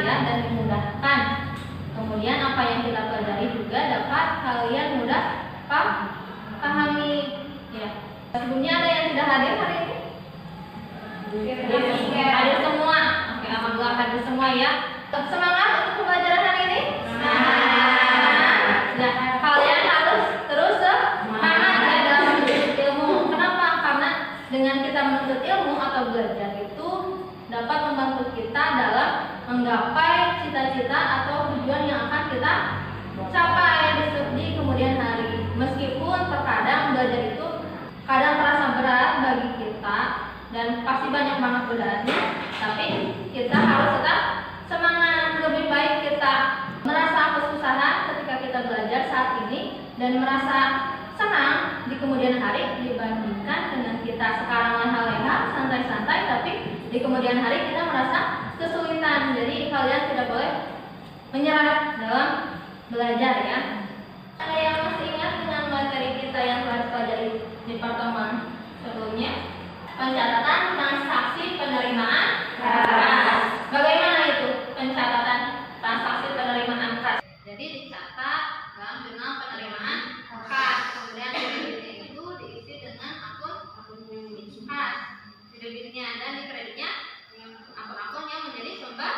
ya dan dimudahkan. Kemudian apa yang kita pelajari juga dapat kalian mudah pahami ya. Sebelumnya ada yang tidak hadir hari ini? Hadir semua. Oke, alhamdulillah hadir semua ya. Semangat untuk pembelajaran hari ini. Nah, kalian harus terus semangat ya dalam menuntut ilmu. Kenapa? Karena dengan kita menuntut ilmu atau belajar itu dapat membantu kita dalam menggapai cita-cita atau tujuan yang akan kita capai di kemudian hari. Meskipun terkadang belajar itu kadang terasa berat bagi kita dan pasti banyak banget godaan, tapi kita harus tetap semangat. Lebih baik kita merasa kesusahan ketika kita belajar saat ini dan merasa senang di kemudian hari dibandingkan dengan kita sekarang leha-leha santai-santai tapi di kemudian hari kita merasa kesulitan. Jadi kalian tidak boleh menyerah dalam belajar ya. Ada yang masih ingat dengan materi kita yang telah dipelajari di pertemuan sebelumnya? Pencatatan transaksi penerimaan kas. Bagaimana itu pencatatan transaksi penerimaan kas? Jadi dicatat dalam jurnal penerimaan kas. Kemudian debitnya itu diisi dengan akun kas. Debitnya dan di kreditnya akun-akun yang menjadi sumber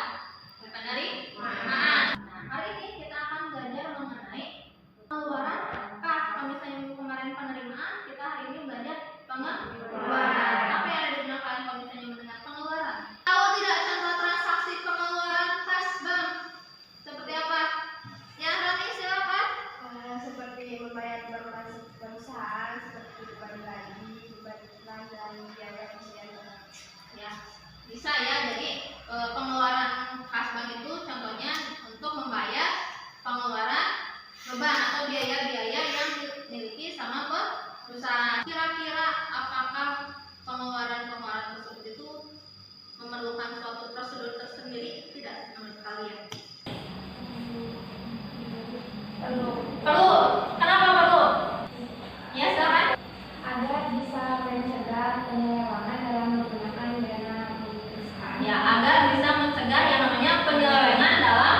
penerimaan. Nah, hari ini kita akan belajar mengenai pengeluaran kas. Kalau misalnya kemarin penerimaan, kita hari ini belajar pengeluaran. Apa yang ada di benak kalian kalau misalnya mendengar pengeluaran? Tahu tidak contoh transaksi pengeluaran kas bank? Seperti apa? Ya, Rani silakan. Seperti membayar perusahaan, seperti beban gaji, beban iklan, dan biaya kesehatan. Ya, bisa ya. Jadi pengeluaran kas bank itu contohnya untuk membayar pengeluaran beban atau biaya-biaya yang dimiliki sama perusahaan. Kira-kira apakah pengeluaran-pengeluaran tersebut itu memerlukan suatu prosedur tersendiri tidak menurut kalian? Perlu. Kenapa perlu? Ya, silakan. Agar bisa mencegah penyelewengan dalam menggunakan dana perusahaan. Ya, agar bisa mencegah yang namanya penyelewengan dalam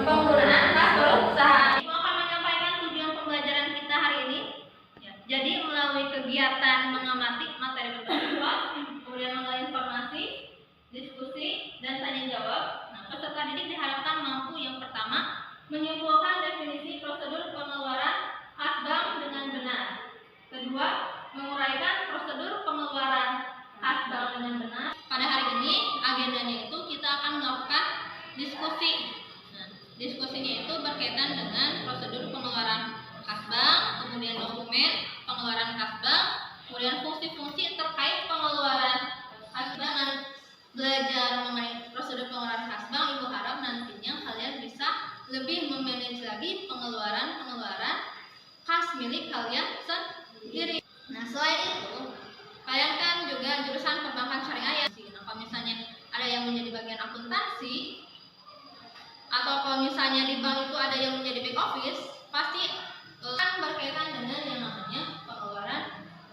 penggunaan kas perusahaan. Ibu akan menyampaikan tujuan pembelajaran kita hari ini. Ya, jadi melalui kegiatan mengamati materi bersifat, kemudian mengenai informasi, diskusi, dan tanya jawab. Nah, peserta didik diharapkan mampu yang pertama menyimpulkan definisi prosedur pengeluaran kas bank dengan benar. Kedua, menguraikan prosedur pengeluaran kas bank dengan benar. Pada hari ini agendanya itu kita akan melakukan diskusi. Nah, diskusinya itu berkaitan dengan prosedur pengeluaran kas bank, kemudian dokumen pengeluaran kas bank, kemudian fungsi-fungsi terkait pengeluaran kas bank. Dan belajar mengenai prosedur pengeluaran kas bank, Ibu harap nantinya kalian bisa lebih memanage lagi pengeluaran kas milik kalian sendiri. Nah, selain itu, kalian kan juga jurusan perbankan syariah ya. Nah, kalau misalnya ada yang menjadi bagian akuntansi, atau kalau misalnya di bank itu ada yang menjadi back office, pasti kan berkaitan dengan yang namanya pengeluaran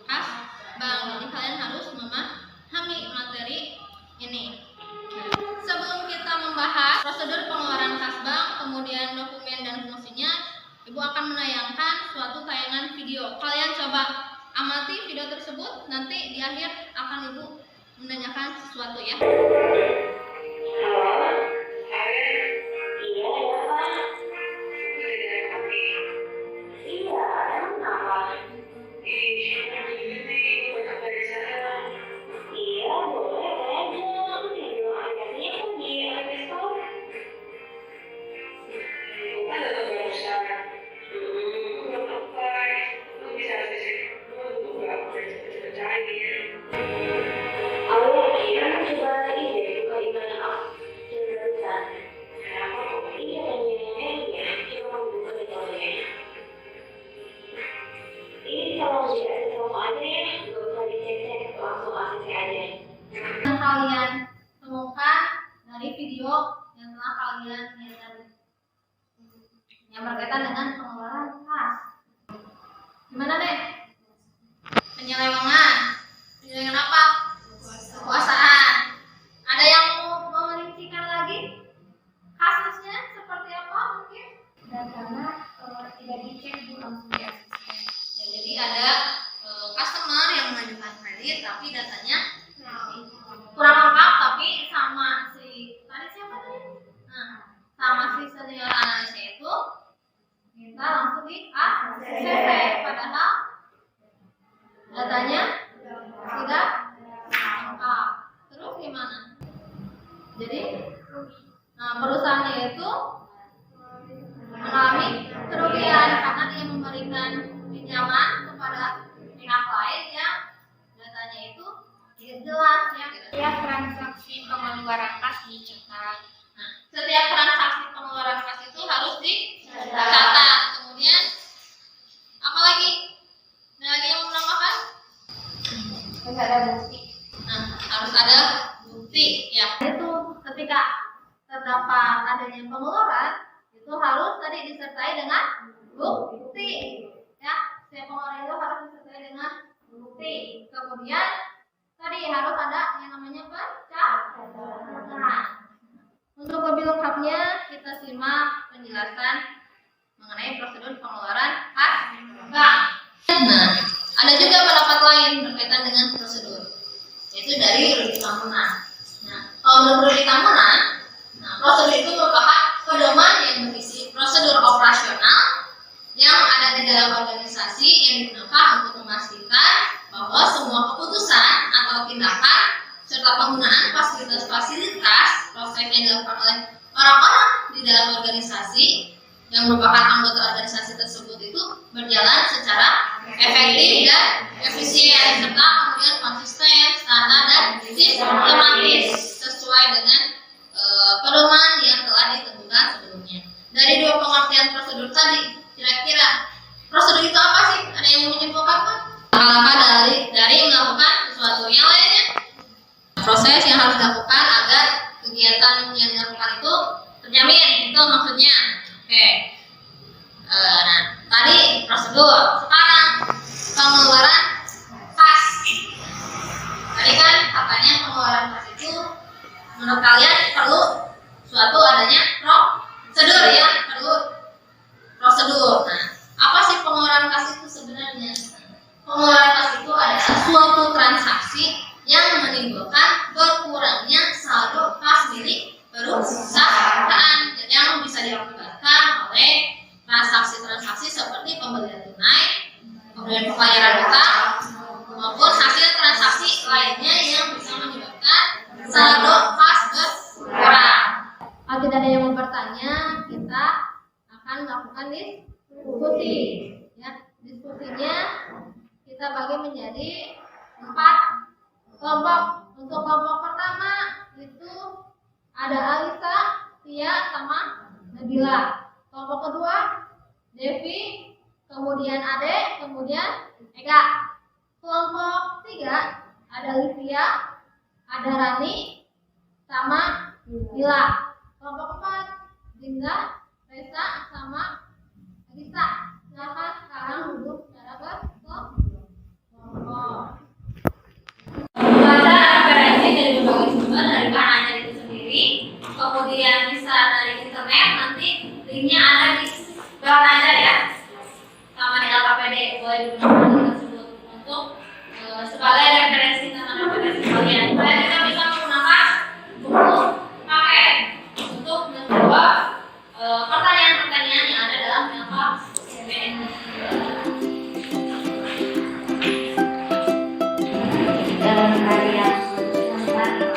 kas bank. Jadi kalian harus memahami materi ini. Nah, sebelum kita membahas prosedur pengeluaran kas bank, kemudian dokumen dan fungsinya, Ibu akan menayangkan suatu tayangan video. Kalian coba amati video tersebut, nanti di akhir akan Ibu menanyakan sesuatu ya. Kalian temukan dari video yang telah kalian lihat yang berkaitan dengan pengeluaran kas. Gimana deh? Penyelewengan. Penyelewengan apa? Kekuasaan. Ada yang mau merincikan lagi? datanya tidak dicek Bu, langsung diasisten. Ya, jadi ada customer yang mengajukan kredit tapi datanya kurang lengkap, tapi sama si tadi siapa tadi? Nah, sama si senior analisa itu minta langsung di ACC, padahal datanya tidak lengkap. Terus gimana? Jadi, perusahaannya itu mengalami kerugian karena dia memberikan pinjaman kepada pihak lain yang datanya itu tidak jelas ya. Setiap transaksi pengeluaran kas dicatat. Nah, setiap transaksi pengeluaran kas itu harus dicatat. Kemudian apa lagi? Ada lagi yang mau menambahkan? Harus ada bukti. Nah, harus ada bukti ya. Itu ketika terdapat adanya pengeluaran itu harus tadi disertai dengan bukti ya. Setiap pengeluaran itu harus disertai dengan bukti. Kemudian tadi harus ada yang namanya pencatatan. Untuk lebih lengkapnya kita simak penjelasan mengenai prosedur pengeluaran kas bank. Nah, ada juga pendapat lain berkaitan dengan prosedur, yaitu dari Rudi Tambunan. Nah, kalau menurut Rudi Tambunan, prosedur itu merupakan pedoman yang berisi prosedur operasional yang ada di dalam organisasi yang digunakan untuk memastikan bahwa semua keputusan atau tindakan serta penggunaan fasilitas-fasilitas proses yang dilakukan oleh orang-orang di dalam organisasi yang merupakan anggota organisasi tersebut itu berjalan secara efektif dan efisien serta kemudian konsisten, standar dan sistematis sesuai dengan pedoman yang telah ditentukan sebelumnya. Dari dua pengertian prosedur tadi, kira-kira prosedur itu apa sih? Ada yang mau menyimpulkan Pak? Langkah dari melakukan sesuatu yang lainnya. Proses yang harus dilakukan agar kegiatan yang dilakukan itu terjamin, itu maksudnya. Oke. Nah, tadi prosedur. Sekarang pengeluaran kas. Tadi kan katanya pengeluaran kas itu menurut kalian perlu suatu adanya prosedur ya, perlu prosedur. Nah, apa sih pengeluaran kas itu sebenarnya? Pengeluaran kas itu adalah suatu transaksi yang menimbulkan berkurangnya saldo kas milik perusahaan yang bisa diakibatkan oleh transaksi-transaksi seperti pembelian tunai, kemudian pembayaran utang, maupun hasil transaksi lainnya yang bisa menyebabkan saldo kas berkurang. Kalau tidak ada yang mau bertanya, kita akan melakukan diskusi. Ya, diskusinya kita bagi menjadi 4 kelompok. Untuk kelompok pertama itu ada Alisa, Tia, sama Nabila. Kelompok kedua Devi, kemudian Ade, kemudian Ega. Kelompok 3 ada Livia, ada Rani, sama Lila. Kelompok 4 Dinda, Resa, sama Risa. Silakan sekarang duduk secara berkelompok. Baca referensi dari berbagai sumber dari kanalnya itu sendiri, kemudian bisa dari internet, nanti linknya ada di bawah aja ya, sama di LKPD boleh digunakan hal tersebut untuk sebagai referensi sama referensi kalian. Kalian juga bisa menggunakan buku paket untuk menjawab pertanyaan-pertanyaan yang ada dalam LKPD. Dalam karya pernikahan dulu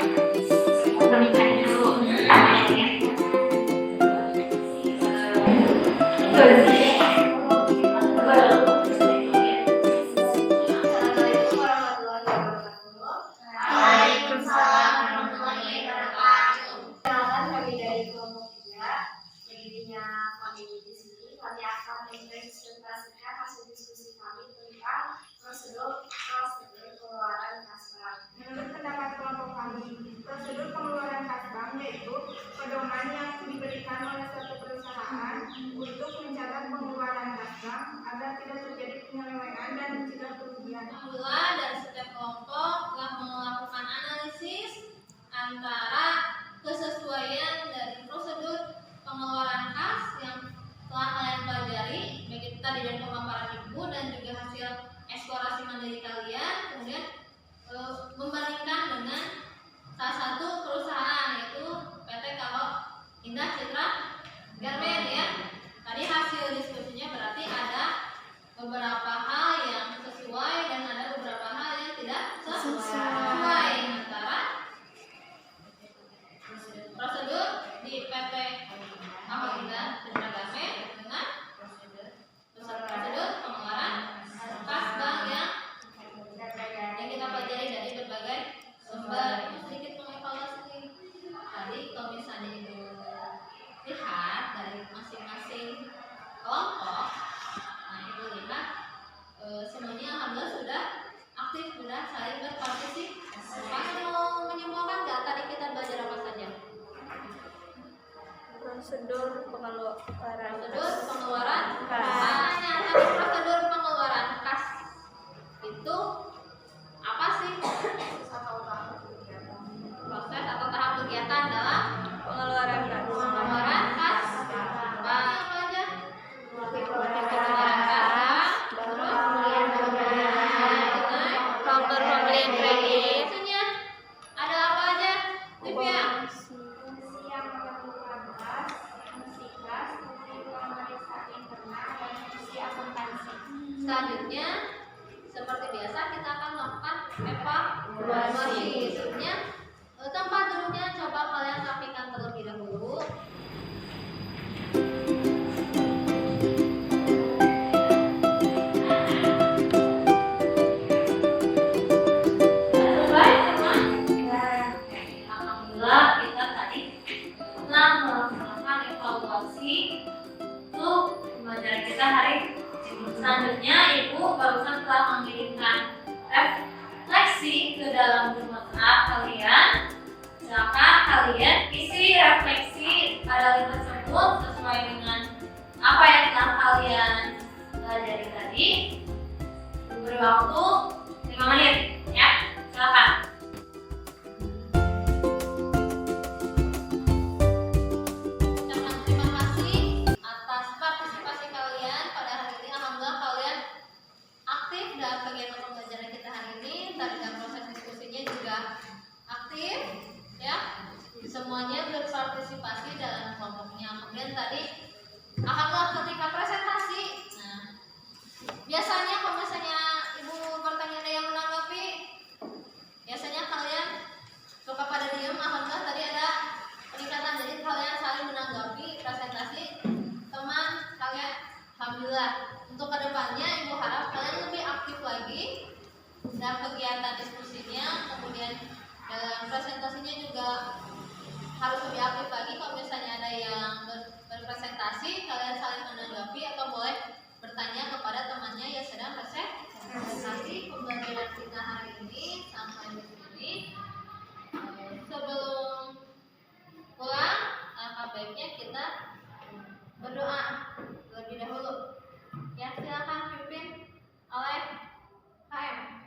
Waalaikumsalam warahmatullahi wabarakatuh. Perkenalkan, kami dari kelompok 3. Berdirinya kami di sini, kami akan mempresentasikan hasil diskusi kami tentang prosedur pengeluaran kas bank. Menurut pendapat kelompok kami, prosedur pengeluaran kas bank yaitu pedoman yang diberikan oleh suatu perusahaan untuk mencatat pengeluaran kas bank agar tidak terjadi penyelewengan dan mencegah kerugian. Alhamdulillah, dari setiap kelompok telah melakukan analisis antara kesesuaian dari prosedur pengeluaran kas yang telah Garmen ya. Tadi hasil diskusinya berarti ada beberapa hal yang sesuai dan ada beberapa hal yang tidak sesuai antara prosedur di PT Apabila Cendera Garmen dengan prosedur pengeluaran kas bank yang kita pelajari dari berbagai sumber. Sedikit mengevaluasi tadi kalau misalnya itu lihat dari masing-masing kelompok, nah ibu lihat semuanya alhamdulillah sudah aktif, sudah saling berpartisipasi. Mau menyimpulkan nggak tadi kita belajar apa saja? Prosedur pengeluaran kas. Nah, tadi prosedur pengeluaran kas itu apa sih? Proses atau tahap kegiatan dalam pengeluaran kas. Apa aja? Counter pembelian kredit. Itunya ada apa aja? Livia? Yang menentukan kas, fungsi kas, fungsi pemeriksaan internal, dan fungsi akuntansi. Selanjutnya seperti biasa kita akan melakukan evaluasi. Itunya tempat duduknya coba kalian rapikan terlebih dahulu. Alhamdulillah kita tadi telah melaksanakan evaluasi untuk pembelajaran kita hari ini. Selanjutnya ibu barusan telah mengirimkan refleksi ke dalam grup WhatsApp kalian. Silakan kalian isi refleksi pada link tersebut sesuai dengan apa yang telah kalian pelajari tadi. Beri waktu 5 menit ya. Silakan. Ucapkan terima kasih atas partisipasi kalian pada hari ini. Alhamdulillah kalian aktif dalam kegiatan pembelajaran kita hari ini. Tadi dalam proses diskusinya juga aktif ya. Semuanya berpartisipasi dalam kelompoknya. Kemudian tadi alhamdulillah ketika presentasi, nah biasanya kalau misalnya ibu bertanya ada yang menanggapi, biasanya kalian suka pada diam. Alhamdulillah tadi ada peningkatan, jadi kalian saling menanggapi presentasi teman kalian. Alhamdulillah untuk kedepannya ibu harap kalian lebih aktif lagi dalam kegiatan diskusinya, kemudian dalam presentasinya juga harus lebih aktif lagi. Kalau misalnya ada yang berpresentasi, kalian saling menanggapi atau boleh bertanya kepada temannya yang sedang presentasi. Pembelajaran kita hari ini sampai di sini. Sebelum pulang, alangkah baiknya kita berdoa terlebih dahulu. Ya, silakan pimpin oleh KM.